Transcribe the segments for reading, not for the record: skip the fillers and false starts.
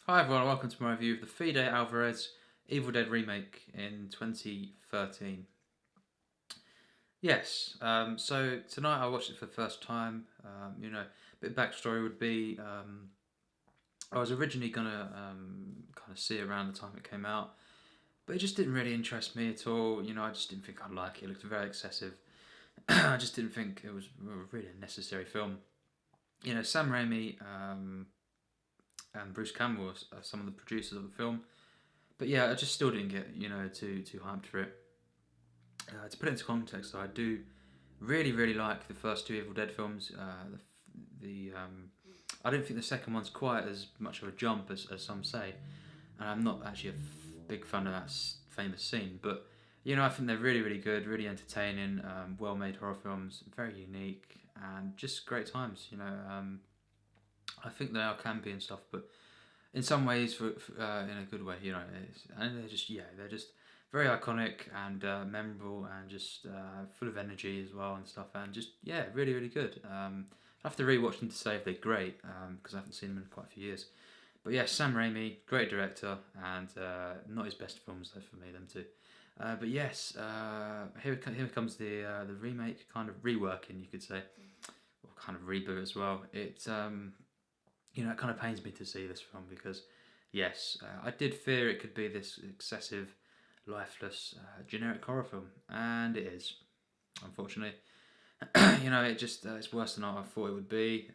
Hi everyone, welcome to my review of the Fede Alvarez Evil Dead remake in 2013. Yes, so tonight I watched it for the first time. A bit of backstory would be I was originally gonna kind of see it around the time it came out, but it just didn't really interest me at all. I just didn't think I'd like it. It looked very excessive. I just didn't think it was really a necessary film. Sam Raimi and Bruce Campbell are some of the producers of the film. But yeah, I just still didn't get too hyped for it. To put it into context, though, I do really like the first two Evil Dead films. I don't think the second one's quite as much of a jump as some say, and I'm not actually a big fan of that famous scene. But I think they're really good, really entertaining, well-made horror films, very unique, and just great times. I think they are campy and stuff, but in some ways, in a good way, and they're just very iconic and memorable and just full of energy as well and stuff, and just really good. I have to rewatch them to say if they're great because I haven't seen them in quite a few years. But yeah, Sam Raimi, great director, and not his best films though for me, them two. But yes, here comes the remake, kind of reworking, you could say, or kind of reboot as well. It kind of pains me to see this film because, yes, I did fear it could be this excessive, lifeless, generic horror film, and it is, unfortunately. It's worse than I thought it would be.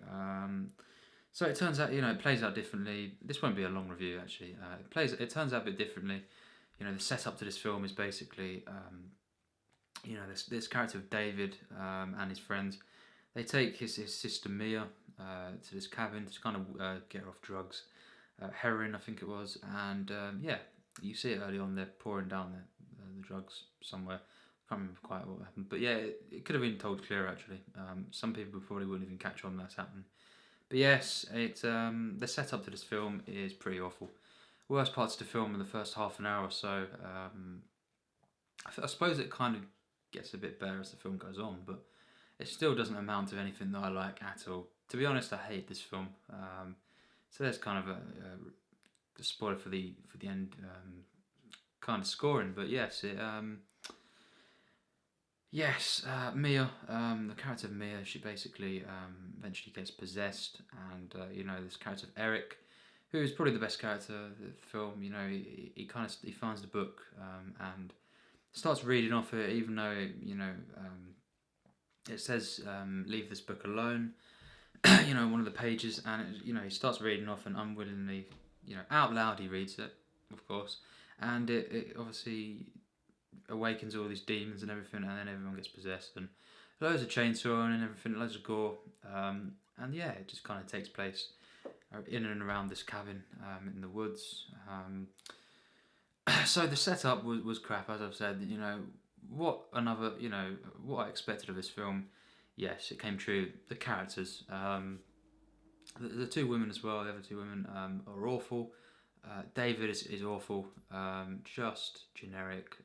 So it turns out, it plays out differently. This won't be a long review, actually. It turns out a bit differently. The setup to this film is basically, this character of David and his friends. They take his sister Mia to this cabin to kind of get her off drugs, heroin I think it was, and you see it early on. They're pouring down the drugs somewhere. I can't remember quite what happened, but yeah, it could have been told clearer actually. Some people probably wouldn't even catch on that's happening. But yes, the setup to this film is pretty awful. Worst parts of the film are the first half an hour or so. I suppose it kind of gets a bit better as the film goes on, but it still doesn't amount to anything that I like at all. To be honest, I hate this film. So there's kind of a spoiler for the end kind of scoring. But yes, Mia, the character of Mia, she basically eventually gets possessed, and this character of Eric, who is probably the best character of the film. He finds the book and starts reading off it, even though it says leave this book alone. One of the pages, and he starts reading off, and unwillingly, out loud he reads it, of course, and it obviously awakens all these demons and everything, and then everyone gets possessed, and loads of chainsaw and everything, loads of gore, and yeah, it just kind of takes place in and around this cabin in the woods. So the setup was crap, as I've said. What I expected of this film. Yes, it came true. The characters, the two women as well. The other two women are awful. David is awful. Just generic.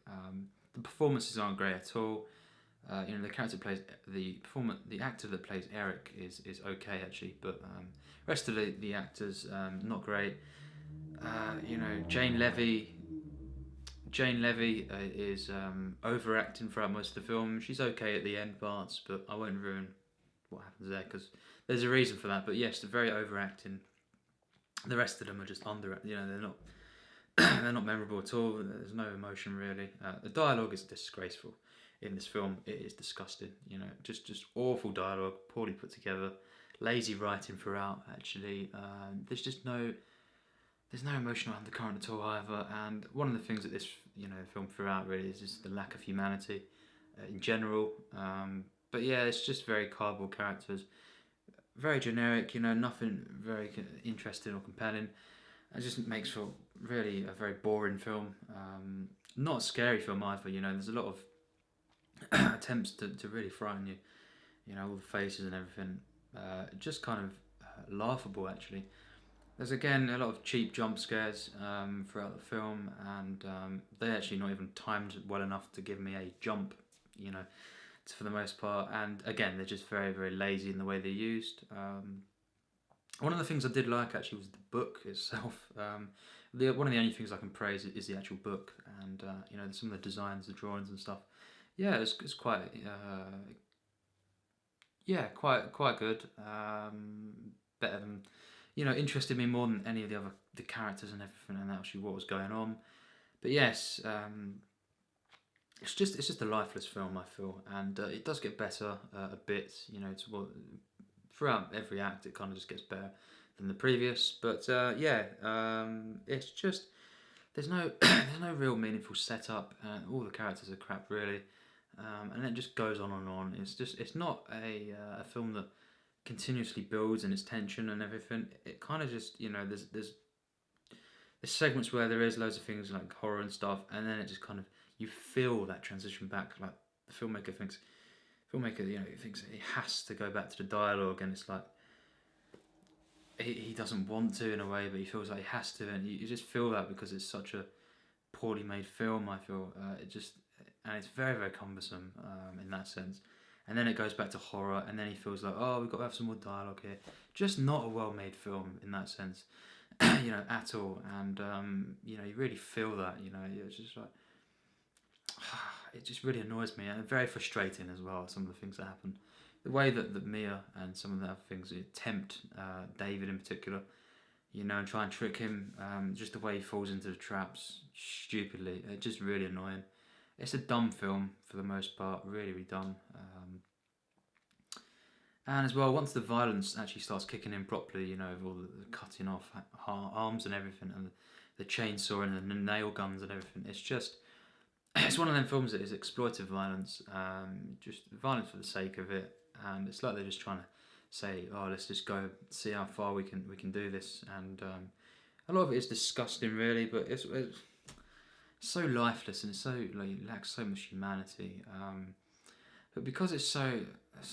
The performances aren't great at all. The character plays the actor that plays Eric is okay actually, but rest of the actors not great. Jane Levy. Jane Levy is overacting throughout most of the film. She's okay at the end parts, but I won't ruin what happens there because there's a reason for that. But yes, they're very overacting. The rest of them are just under. They're not. They're not memorable at all. There's no emotion really. The dialogue is disgraceful in this film. It is disgusting. Just awful dialogue, poorly put together, lazy writing throughout. Actually, there's no emotional undercurrent at all either, and one of the things that this film throughout really is just the lack of humanity in general. But yeah, it's just very cardboard characters, very generic. Nothing very interesting or compelling. It just makes for really a very boring film. Not a scary film either. There's a lot of attempts to really frighten you. All the faces and everything. Just kind of laughable actually. There's again a lot of cheap jump scares throughout the film, and they're actually not even timed well enough to give me a jump, for the most part. And again, they're just very lazy in the way they're used. One of the things I did like actually was the book itself. One of the only things I can praise is the actual book, and you know, some of the designs, the drawings and stuff. Yeah, it's quite yeah, quite good. Better than, you know, interested me more than any of the characters and everything, and actually what was going on. But yes, it's just a lifeless film, I feel, and it does get better a bit. You know, throughout every act, it kind of just gets better than the previous. But yeah, it's just there's no there's no real meaningful setup, and all the characters are crap really, and it just goes on and on. It's not a film that continuously builds in its tension and everything. It kind of just, you know, there's segments where there is loads of things like horror and stuff, and then it just kind of, you feel that transition back. Like the filmmaker, you know, thinks he has to go back to the dialogue, and it's like he doesn't want to in a way, but he feels like he has to, and you just feel that because it's such a poorly made film. I feel and it's very very cumbersome in that sense. And then it goes back to horror, and then he feels like, oh, we've got to have some more dialogue here. Just not a well made film in that sense, you know, at all. And you know, you really feel that. You know, it's just like it just really annoys me, and very frustrating as well. Some of the things that happen, the way that Mia and some of the other things tempt David in particular, you know, and try and trick him. Just the way he falls into the traps stupidly, it's just really annoying. It's a dumb film for the most part, really, really dumb. And as well, once the violence actually starts kicking in properly, you know, with all the cutting off arms and everything, and the chainsaw and the nail guns and everything, it's just, it's one of them films that is exploitive violence, just violence for the sake of it, and it's like they're just trying to say, oh, let's just go see how far we can do this, and a lot of it is disgusting, really, but it's so lifeless, and it's so, like, it lacks so much humanity. But because it's so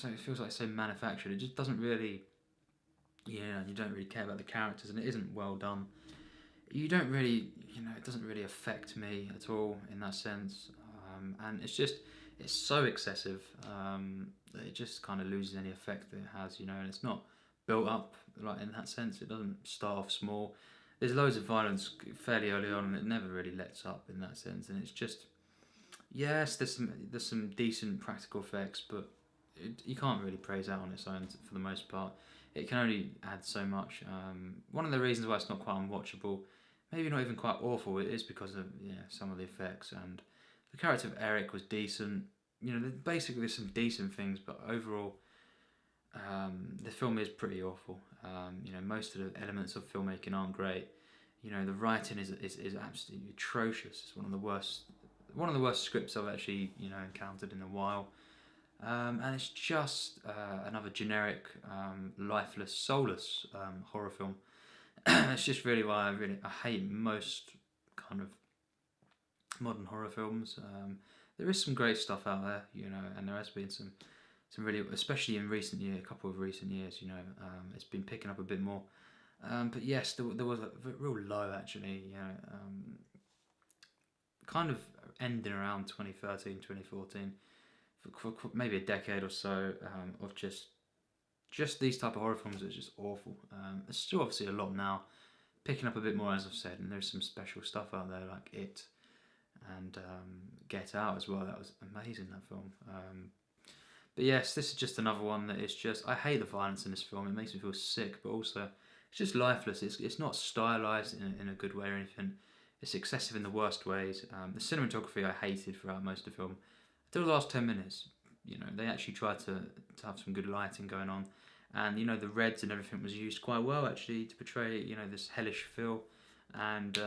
it feels like so manufactured, it just doesn't really, you know, you don't really care about the characters, and it isn't well done. You don't really, you know, it doesn't really affect me at all in that sense, and it's so excessive that it just kind of loses any effect that it has, you know, and it's not built up like in that sense. It doesn't start off small. There's loads of violence fairly early on, and it never really lets up in that sense, and it's just, yes, there's some decent practical effects, but you can't really praise that on its own for the most part. It can only add so much. One of the reasons why it's not quite unwatchable, maybe not even quite awful, it is because of, yeah, some of the effects, and the character of Eric was decent. You know, basically there's some decent things, but overall, the film is pretty awful. You know, most of the elements of filmmaking aren't great. You know, the writing is absolutely atrocious. It's one of the worst scripts I've actually, you know, encountered in a while. And it's just another generic, lifeless, soulless horror film. It's just really why I hate most kind of modern horror films. There is some great stuff out there, you know, and there has been some really, especially in a couple of recent years, you know, it's been picking up a bit more. But yes, there was a real low actually, you know, kind of ending around 2013, 2014, for maybe a decade or so, of just these type of horror films that are just awful. There's still obviously a lot now, picking up a bit more, as I've said, and there's some special stuff out there like It and Get Out as well. That was amazing, that film. But yes, this is just another one that is just, I hate the violence in this film. It makes me feel sick, but also it's just lifeless. It's not stylized in a good way or anything. It's excessive in the worst ways. The cinematography I hated throughout most of the film. Until the last 10 minutes, you know, they actually tried to have some good lighting going on. And, you know, the reds and everything was used quite well, actually, to portray, you know, this hellish feel. And,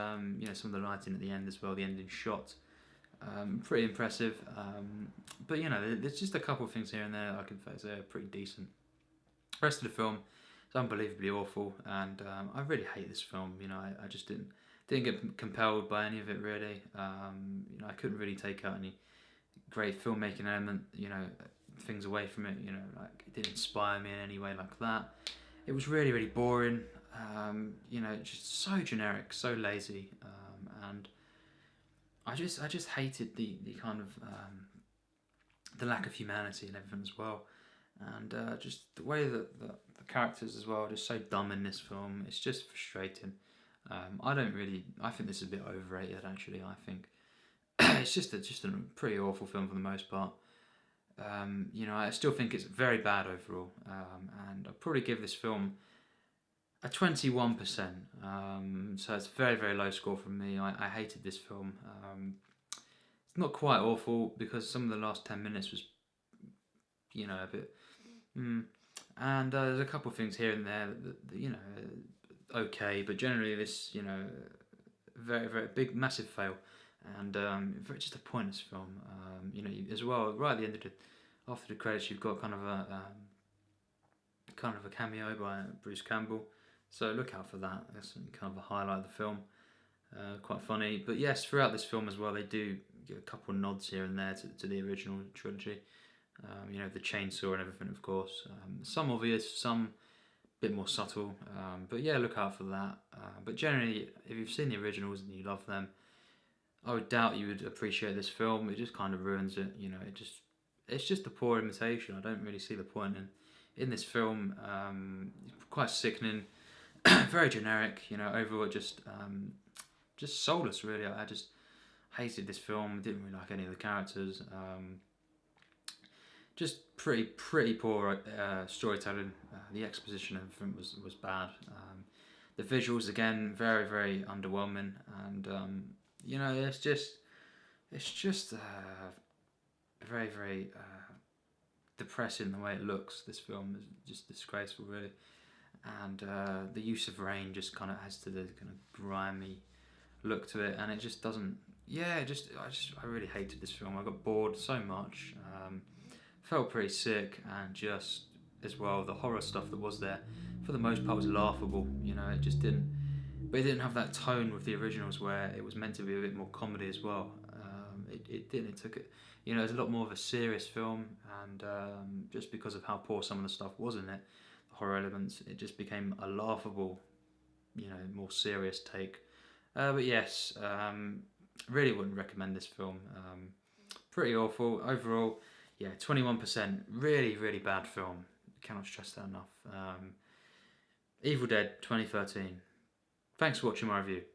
you know, some of the lighting at the end as well, the ending shot. Pretty impressive. But, you know, there's just a couple of things here and there I can say are pretty decent. The rest of the film is unbelievably awful, and I really hate this film. You know, I just didn't get compelled by any of it, really. You know, I couldn't really take out any great filmmaking element, you know, things away from it, you know, like it didn't inspire me in any way like that. It was really, really boring, you know, just so generic, so lazy, and I just hated the kind of the lack of humanity and everything as well. and just the way that the characters as well are just so dumb in this film. It's just frustrating. I think this is a bit overrated actually. I think it's just a pretty awful film for the most part. I still think it's very bad overall, and I'd probably give this film a 21%. So it's a very, very low score from me. I hated this film. It's not quite awful because some of the last 10 minutes was, a bit. And there's a couple of things here and there okay, but generally this, very, very big, massive fail. And just a pointless film. As well, right at the end of after the credits, you've got kind of a cameo by Bruce Campbell. So look out for that. That's kind of a highlight of the film. Quite funny. But yes, throughout this film as well, they do give a couple of nods here and there to the original trilogy. The chainsaw and everything, of course. Some obvious, some a bit more subtle. But yeah, look out for that. But generally, if you've seen the originals and you love them, I would doubt you would appreciate this film. It just kind of ruins it. It's just a poor imitation. I don't really see the point in this film. Quite sickening, very generic. Overall just soulless. Really, I just hated this film. Didn't really like any of the characters. Just pretty poor storytelling. The exposition of everything was bad. The visuals again very very underwhelming, and it's just very very depressing the way it looks. This film is just disgraceful really, and the use of rain just kind of adds to the kind of grimy look to it, and it just doesn't. Yeah, I really hated this film. I got bored so much. Felt pretty sick, and just as well the horror stuff that was there for the most part was laughable. It just didn't. But it didn't have that tone with the originals where it was meant to be a bit more comedy as well. It didn't. It took it. It was a lot more of a serious film, and just because of how poor some of the stuff was in it, the horror elements, it just became a laughable, more serious take. But yes, really wouldn't recommend this film. Pretty awful overall. Yeah, 21%. Really, really bad film. Cannot stress that enough. Evil Dead 2013. Thanks for watching my review.